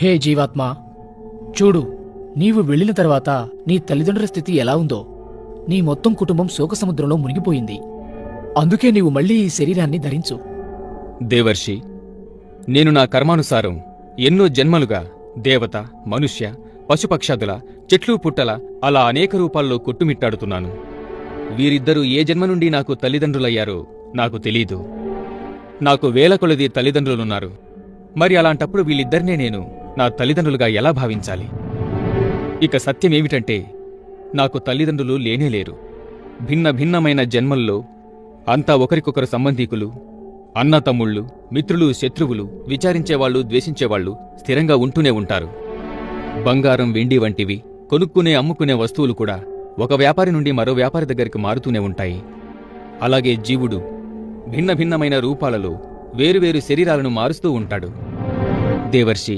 హే జీవాత్మా, చూడు, నీవు వెళ్ళిన తర్వాత నీ తల్లిదండ్రుల స్థితి ఎలా ఉందో. నీ మొత్తం కుటుంబం శోకసముద్రంలో మునిగిపోయింది. అందుకే నీవు మళ్లీ ఈ శరీరాన్ని ధరించు. దేవర్షి, నేను నా కర్మానుసారం ఎన్నో జన్మలుగా దేవత, మనుష్య, పశుపక్షాదుల, చెట్లు పుట్టల అలా అనేక రూపాల్లో కొట్టుమిట్టాడుతున్నాను. వీరిద్దరూ ఏ జన్మ నుండి నాకు తల్లిదండ్రులయ్యారో నాకు తెలీదు. నాకు వేల కొలది తల్లిదండ్రులున్నారు. మరి అలాంటప్పుడు వీళ్ళిద్దరినే నేను నా తల్లిదండ్రులుగా ఎలా భావించాలి? ఇక సత్యమేమిటంటే, నాకు తల్లిదండ్రులు లేనేలేరు. భిన్న భిన్నమైన జన్మల్లో అంతా ఒకరికొకరు సంబంధీకులు, అన్నతమ్ముళ్ళు, మిత్రులు, శత్రువులు, విచారించేవాళ్లు, ద్వేషించేవాళ్లు స్థిరంగా ఉంటూనే ఉంటారు. బంగారం, వెండి వంటివి కొనుక్కునే, అమ్ముకునే వస్తువులు కూడా ఒక వ్యాపారి నుండి మరో వ్యాపారి దగ్గరికి మారుతూనే ఉంటాయి. అలాగే జీవుడు భిన్న భిన్నమైన రూపాలలో వేరువేరు శరీరాలను మారుస్తూ ఉంటాడు. దేవర్షి,